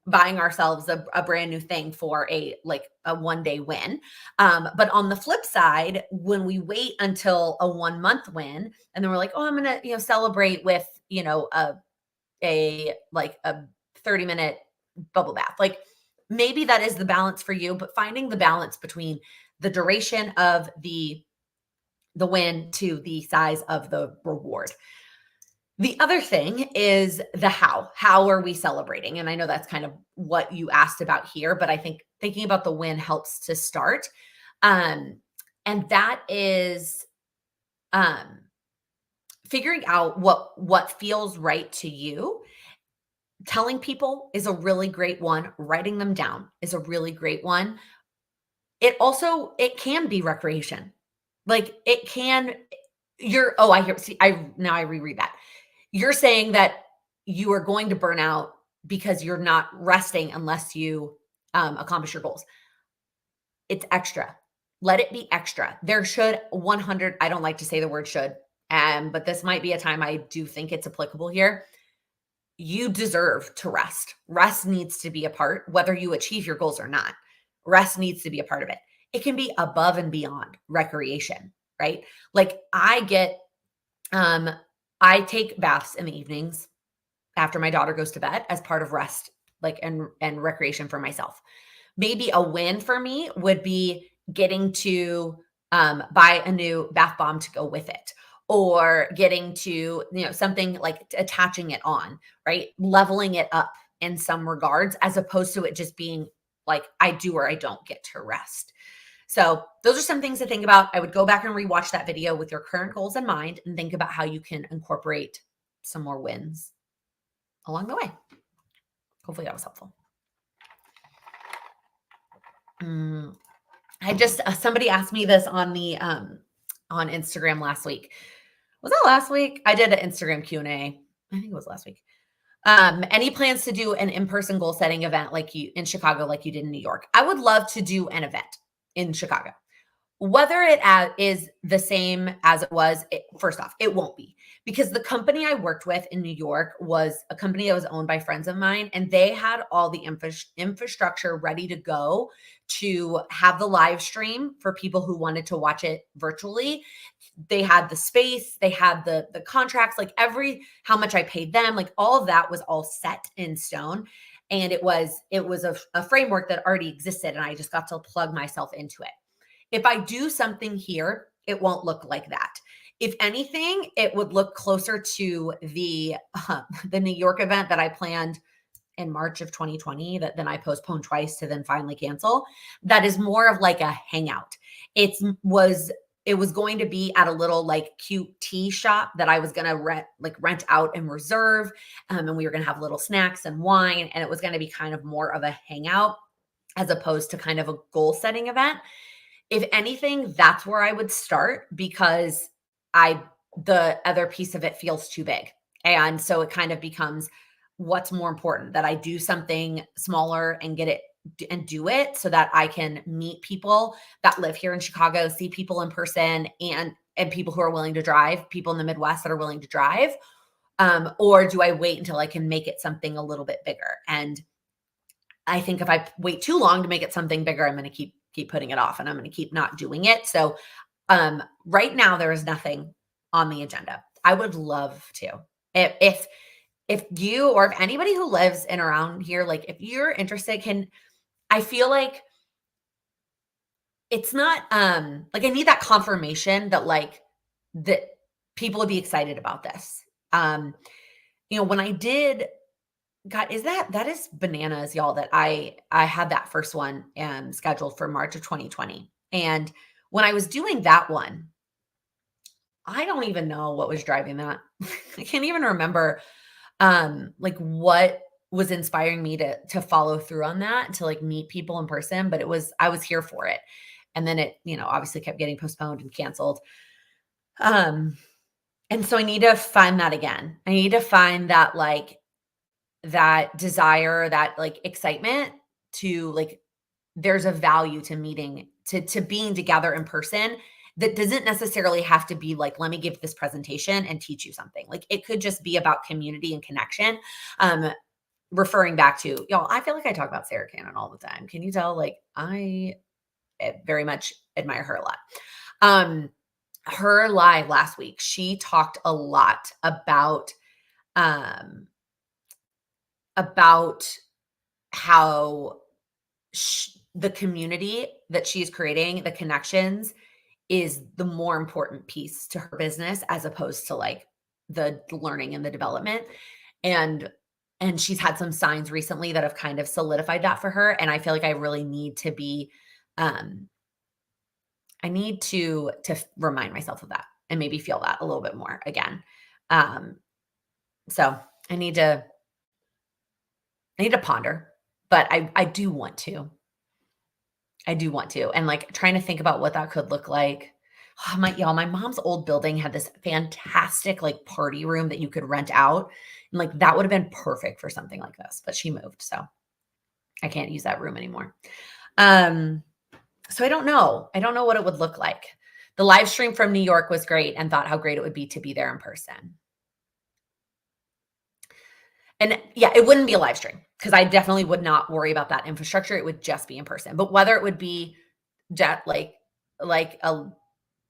buying ourselves a brand new thing for a 1 day win. But on the flip side, when we wait until a 1 month win, and then we're like, oh, I'm gonna, celebrate with, a 30-minute bubble bath. Like, maybe that is the balance for you, but finding the balance between the duration of the win to the size of the reward. The other thing is the how. How are we celebrating? And I know that's kind of what you asked about here, but I think thinking about the win helps to start. And that is figuring out what feels right to you. Telling people is a really great one. Writing them down is a really great one. It can be recreation. Like, it can I hear, see, I reread that. You're saying that you are going to burn out because you're not resting unless you accomplish your goals. It's extra. Let it be extra. There should 100, I don't like to say the word should, but this might be a time I do think it's applicable here. You deserve to rest. Rest needs to be a part, whether you achieve your goals or not. Rest needs to be a part of it. It can be above and beyond recreation, right? Like, I take baths in the evenings after my daughter goes to bed as part of rest, like, and recreation for myself. Maybe a win for me would be getting to buy a new bath bomb to go with it, or getting to, something like attaching it on, right? Leveling it up in some regards, as opposed to it just being like, I do or I don't get to rest. So those are some things to think about. I would go back and rewatch that video with your current goals in mind and think about how you can incorporate some more wins along the way. Hopefully that was helpful. Somebody asked me this on Instagram last week. Was that last week? I did an Instagram Q&A. I think it was last week. Any plans to do an in-person goal setting event like you in Chicago, like you did in New York? I would love to do an event in Chicago. Whether it is the same as it was, first off, it won't be, because the company I worked with in New York was a company that was owned by friends of mine, and they had all the infrastructure ready to go to have the live stream for people who wanted to watch it virtually. They had the space, they had the contracts, like how much I paid them, like all of that was all set in stone. And it was a framework that already existed, and I just got to plug myself into it. If I do something here, it won't look like that. If anything, it would look closer to the New York event that I planned in March of 2020 that then I postponed twice to then finally cancel. That is more of like a hangout. It was going to be at a little like cute tea shop that I was going to rent out and reserve. And we were going to have little snacks and wine. And it was going to be kind of more of a hangout as opposed to kind of a goal setting event. If anything, that's where I would start, because the other piece of it feels too big. And so it kind of becomes, what's more important, that I do something smaller and get it and do it so that I can meet people that live here in Chicago, see people in person, and people who are willing to drive, people in the Midwest that are willing to drive. Or do I wait until I can make it something a little bit bigger? And I think if I wait too long to make it something bigger, I'm going to keep putting it off, and I'm going to keep not doing it. So right now there is nothing on the agenda. I would love to. If you, or if anybody who lives in around here, like if you're interested, I feel like it's not like I need that confirmation that people would be excited about this. When I did, God, that is bananas, y'all, that I had that first one scheduled for March of 2020. And when I was doing that one, I don't even know what was driving that. I can't even remember like what was inspiring me to follow through on that, to like meet people in person, but I was here for it. And then it, obviously kept getting postponed and canceled. And so I need to find that again. I need to find that, like, that desire, that, like, excitement to, like, there's a value to meeting, to being together in person that doesn't necessarily have to be like, let me give this presentation and teach you something. Like, it could just be about community and connection. Um, referring back to y'all, I feel like I talk about Sarah Cannon all the time. Can you tell? Like, I very much admire her a lot. Um, her live last week, she talked a lot um about how the community that she's creating, the connections, is the more important piece to her business as opposed to like the learning and the development. And she's had some signs recently that have kind of solidified that for her. And I feel like I really need to be um I need to remind myself of that and maybe feel that a little bit more again. Um so I need to ponder, but I do want to. I do want to, and, like, trying to think about what that could look like. My mom's old building had this fantastic, like, party room that you could rent out, and, like, that would have been perfect for something like this, but she moved, so I can't use that room anymore. Um, so I don't know. I don't know what it would look like. The live stream from New York was great and thought how great it would be to be there in person. And yeah, it wouldn't be a live stream because I definitely would not worry about that infrastructure. It would just be in person. But whether it would be jet like a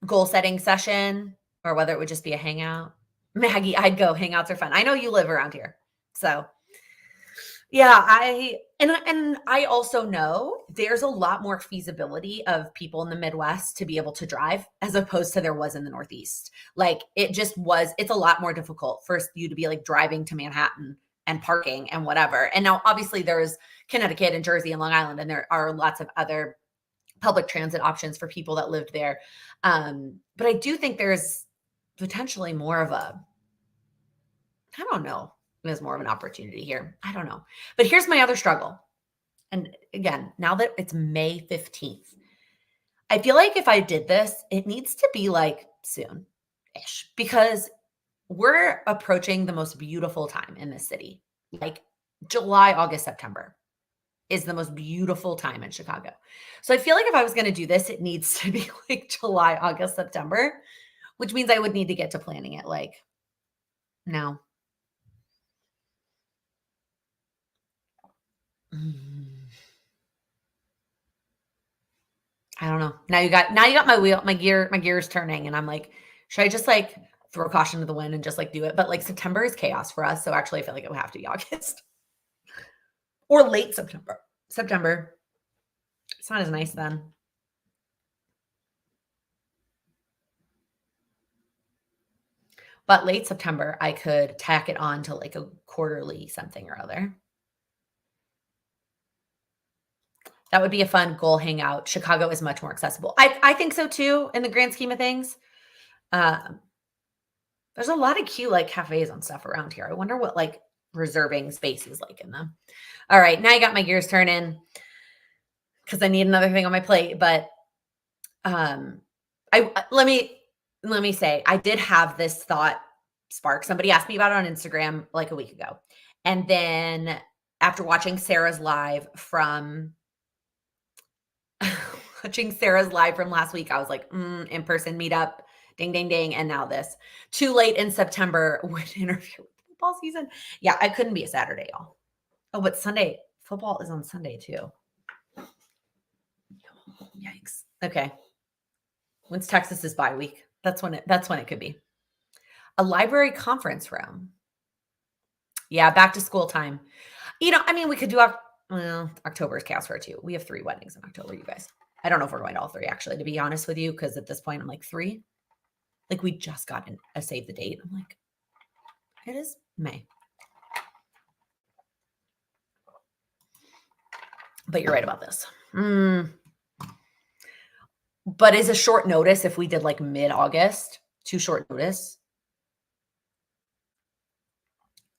goal setting session or whether it would just be a hangout. Maggie, I'd go. Hangouts are fun. I know you live around here. So, yeah, I also know there's a lot more feasibility of people in the Midwest to be able to drive as opposed to there was in the Northeast. Like it's a lot more difficult for you to be like driving to Manhattan and parking and whatever. And now obviously there's Connecticut and Jersey and Long Island, and there are lots of other public transit options for people that lived there. But I do think there's potentially more of a, I don't know, there's more of an opportunity here. I don't know. But here's my other struggle. And again, now that it's May 15th, I feel like if I did this, it needs to be like soon ish because we're approaching the most beautiful time in this city. Like July, August, September is the most beautiful time in Chicago. So I feel like if I was going to do this, it needs to be like July, August, September, which means I would need to get to planning it like now. Mm, I don't know. Now you got my gears turning and I'm like, should I just like throw caution to the wind and just like do it? But like September is chaos for us, so actually I feel like it would have to be August or late September. September. It's not as nice then. But late September, I could tack it on to like a quarterly something or other. That would be a fun goal hangout. Chicago is much more accessible. I think so too in the grand scheme of things. Um, there's a lot of cute like cafes and stuff around here. I wonder what like reserving space is like in them. All right, now I got my gears turning because I need another thing on my plate. But um, let me say I did have this thought spark. Somebody asked me about it on Instagram like a week ago, and then after watching Sarah's live from watching Sarah's live from last week, I was like, in-person meetup, ding, ding, ding. And now this. Too late in September would interfere with football season. Yeah, I couldn't be a Saturday, y'all. Oh, but Sunday, football is on Sunday too. Yikes. Okay. When's Texas's bye week? That's when it could be. A library conference room. Yeah, back to school time. I mean, we could do well, October is chaos for it too. We have 3 weddings in October, you guys. I don't know if we're going to all 3 actually, to be honest with you, because at this point I'm like 3. Like we just got a save the date. I'm like, it is May. But you're right about this. But is a short notice if we did like mid-August, too short notice?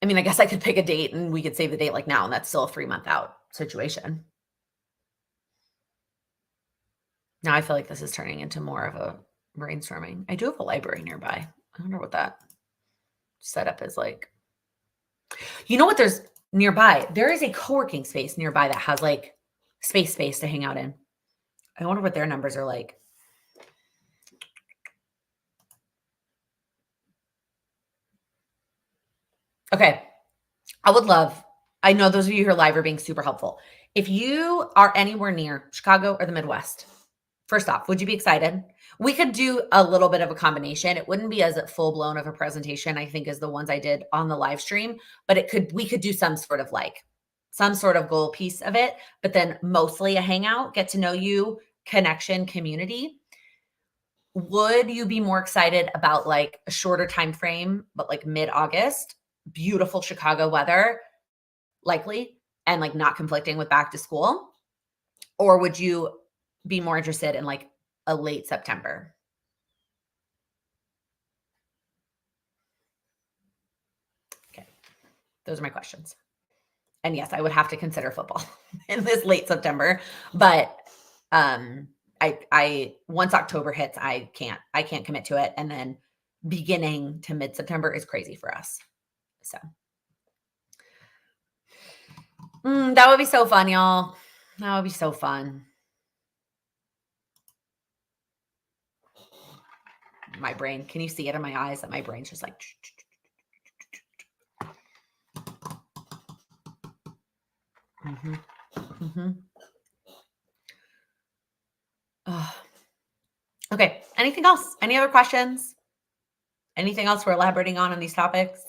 I mean, I guess I could pick a date and we could save the date like now, and that's still a 3-month out situation. Now I feel like this is turning into more of a brainstorming. I do have a library nearby. I wonder what that set up as like, you know what? There's nearby. There is a co-working space nearby that has like space to hang out in. I wonder what their numbers are like. Okay. I know those of you who are live are being super helpful. If you are anywhere near Chicago or the Midwest, first off, would you be excited? We could do a little bit of a combination. It wouldn't be as full blown of a presentation, I think, as the ones I did on the live stream, but we could do some sort of goal piece of it, but then mostly a hangout, get to know you, connection, community. Would you be more excited about like a shorter time frame, but like mid-August, beautiful Chicago weather, likely, and like not conflicting with back to school? Or would you be more interested in like a late September? Okay, those are my questions. And yes, I would have to consider football in this late September, but I once October hits, I can't commit to it, and then beginning to mid September is crazy for us. So that would be so fun, y'all. That would be so fun. My brain, can you see it in my eyes that my brain's just like. Oh. Okay. Anything else? Any other questions? Anything else we're elaborating on these topics?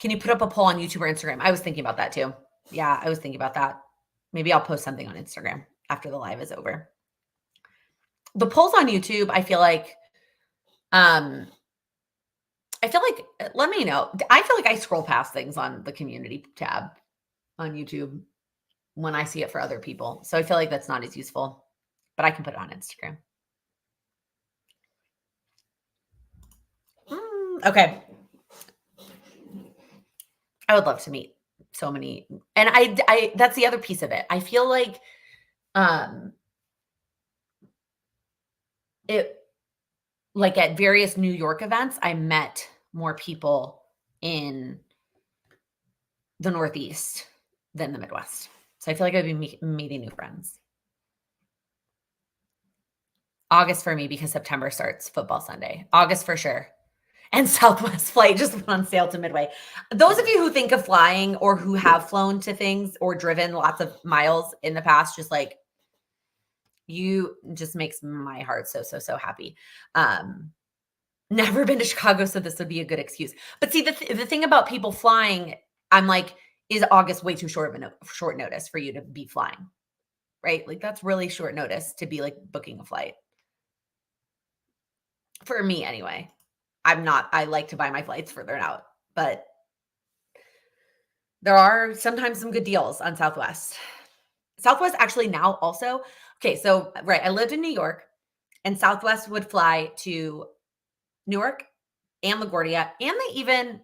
Can you put up a poll on YouTube or Instagram? I was thinking about that too. Yeah, I was thinking about that. Maybe I'll post something on Instagram after the live is over. The polls on YouTube, I feel like, let me know. I feel like I scroll past things on the community tab on YouTube when I see it for other people. So I feel like that's not as useful, but I can put it on Instagram. Okay. I would love to meet so many. And I that's the other piece of it. I feel like it like at various New York events, I met more people in the Northeast than the Midwest. So I feel like I'd be meeting new friends. August for me because September starts football Sunday. August for sure. And Southwest flight just went on sale to Midway. Those of you who think of flying or who have flown to things or driven lots of miles in the past, just like you just makes my heart so happy. Never been to Chicago, so this would be a good excuse. But see, the thing about people flying, I'm like, is August way too short of short notice for you to be flying? Right? Like that's really short notice to be like booking a flight. For me anyway. I like to buy my flights further out, but there are sometimes some good deals on Southwest. Southwest actually now also, okay, so right, I lived in New York and Southwest would fly to Newark and LaGuardia, and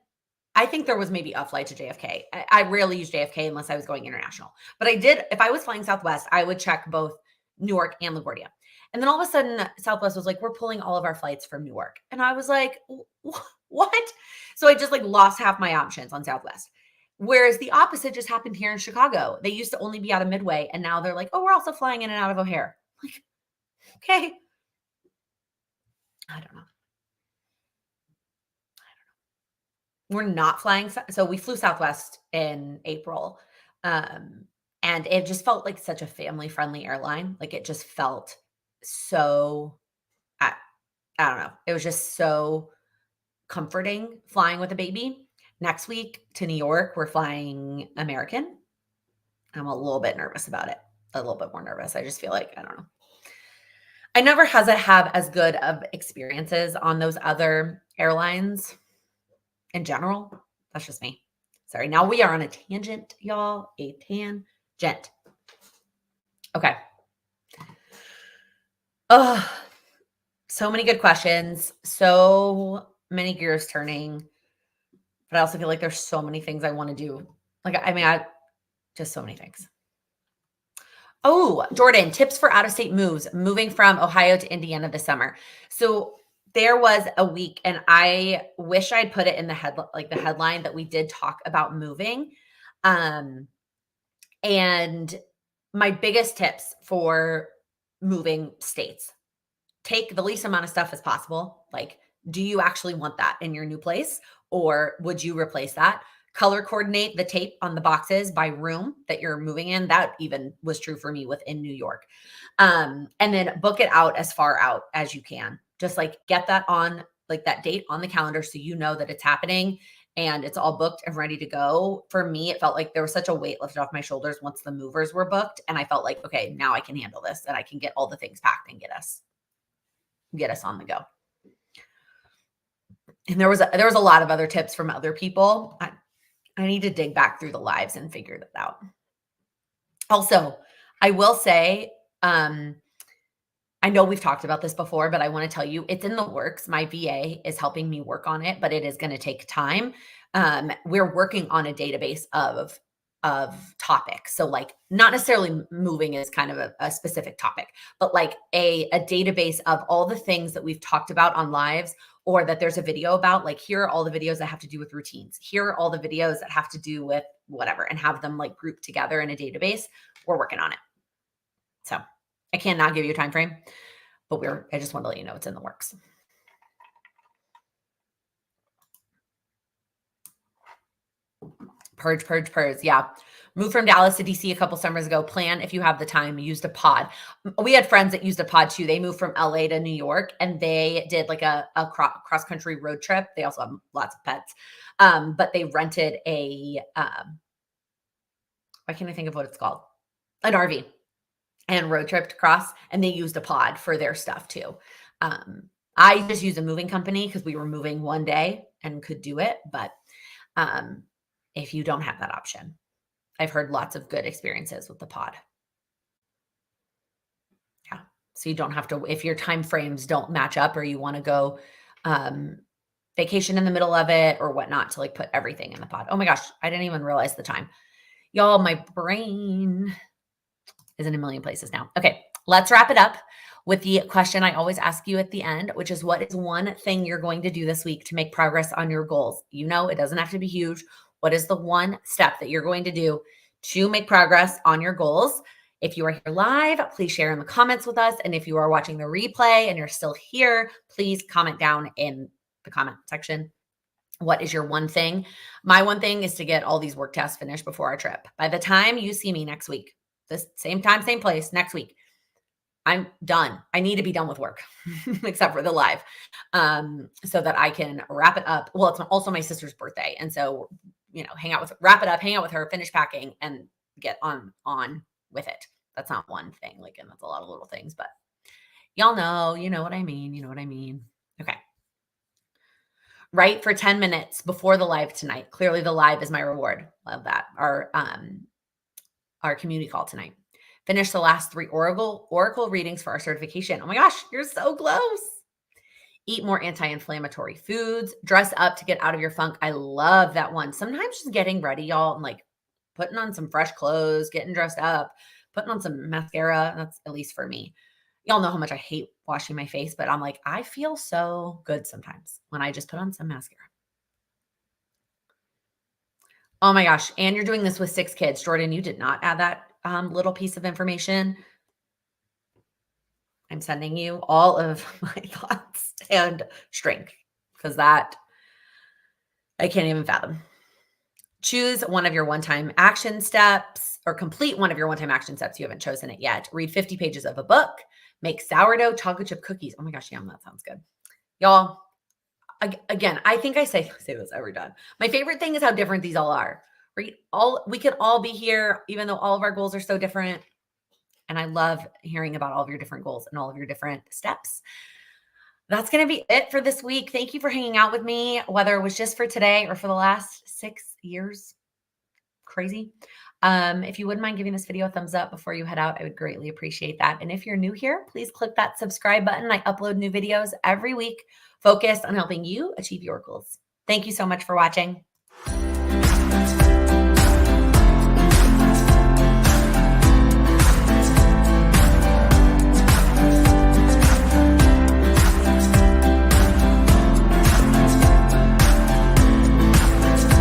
I think there was maybe a flight to JFK. I rarely use JFK unless I was going international. But if I was flying Southwest, I would check both Newark and LaGuardia. And then all of a sudden, Southwest was like, we're pulling all of our flights from Newark. And I was like, what? So I just like lost half my options on Southwest. Whereas the opposite just happened here in Chicago. They used to only be out of Midway. And now they're like, oh, we're also flying in and out of O'Hare. Like, okay. I don't know. We're not flying. So we flew Southwest in April. And it just felt like such a family friendly airline. Like it just felt so, I, I don't know. It was just so comforting flying with a baby. Next week to New York, we're flying American. I'm a little bit nervous about it. A little bit more nervous. I just feel like, I don't know. I never have as good of experiences on those other airlines in general. That's just me. Sorry. Now we are on a tangent, y'all. A tangent. Okay. Oh, so many good questions. So many gears turning. But I also feel like there's so many things I want to do. Like, I mean, just so many things. Oh, Jordan, tips for out-of-state moves, moving from Ohio to Indiana this summer. So there was a week, and I wish I'd put it in the headline that we did talk about moving. Um, and my biggest tips for moving states: take the least amount of stuff as possible. Like, do you actually want that in your new place? Or would you replace that? Color coordinate the tape on the boxes by room that you're moving in. That even was true for me within New York. And then book it out as far out as you can. Just like get that on, like that date on the calendar so you know that it's happening and it's all booked and ready to go. For me, it felt like there was such a weight lifted off my shoulders once the movers were booked. And I felt like, okay, now I can handle this and I can get all the things packed and get us on the go. And there was a lot of other tips from other people. I need to dig back through the lives and figure that out. Also, I will say, I know we've talked about this before, but I want to tell you it's in the works. My VA is helping me work on it, but it is going to take time. We're working on a database of topics. So like not necessarily moving is kind of a specific topic, but like a database of all the things that we've talked about on lives, or that there's a video about, like, here are all the videos that have to do with routines. Here are all the videos that have to do with whatever, and have them like grouped together in a database. We're working on it. So I cannot give you a time frame, but I just want to let you know it's in the works. Purge. Yeah. Moved from Dallas to DC a couple summers ago. Plan, if you have the time, used a pod. We had friends that used a pod too. They moved from LA to New York and they did like a cross country road trip. They also have lots of pets. But they rented why can't I think of what it's called? An RV, and road tripped across, and they used a pod for their stuff too. I just used a moving company because we were moving one day and could do it. But if you don't have that option, I've heard lots of good experiences with the pod. Yeah. So you don't have to, if your time frames don't match up or you want to go vacation in the middle of it or whatnot, to like put everything in the pod. Oh my gosh, I didn't even realize the time. Y'all, my brain is in a million places now. Okay, let's wrap it up with the question I always ask you at the end, which is, what is one thing you're going to do this week to make progress on your goals? You know, it doesn't have to be huge. What is the one step that you're going to do to make progress on your goals? If you are here live, please share in the comments with us. And if you are watching the replay and you're still here, please comment down in the comment section. What is your one thing? My one thing is to get all these work tasks finished before our trip. By the time you see me next week, this same time, same place, next week, I'm done. I need to be done with work, except for the live, so that I can wrap it up. Well, it's also my sister's birthday. And so, you know, wrap it up, hang out with her, finish packing, and get on with it. That's not one thing, like, and that's a lot of little things, but y'all know, you know what I mean. Okay. Write for 10 minutes before the live tonight. Clearly the live is my reward. Love that. Our community call tonight. Finish the last 3 Oracle readings for our certification. Oh my gosh, you're so close. Eat more anti-inflammatory foods. Dress up to get out of your funk. I love that one. Sometimes just getting ready, y'all, and like putting on some fresh clothes, getting dressed up, putting on some mascara. That's at least for me. Y'all know how much I hate washing my face, but I'm like, I feel so good sometimes when I just put on some mascara. Oh my gosh. And you're doing this with 6 kids. Jordan, you did not add that little piece of information. I'm sending you all of my thoughts and strength, because that I can't even fathom. Choose one of your one-time action steps, or complete one of your one-time action steps. You haven't chosen it yet. Read 50 pages of a book. Make sourdough chocolate chip cookies. Oh my gosh, yum, that sounds good. Y'all, again, I think I say this every time. My favorite thing is how different these all are. Right? We can all be here, even though all of our goals are so different. And I love hearing about all of your different goals and all of your different steps. That's going to be it for this week. Thank you for hanging out with me, whether it was just for today or for the last 6 years. Crazy. If you wouldn't mind giving this video a thumbs up before you head out, I would greatly appreciate that. And if you're new here, please click that subscribe button. I upload new videos every week focused on helping you achieve your goals. Thank you so much for watching.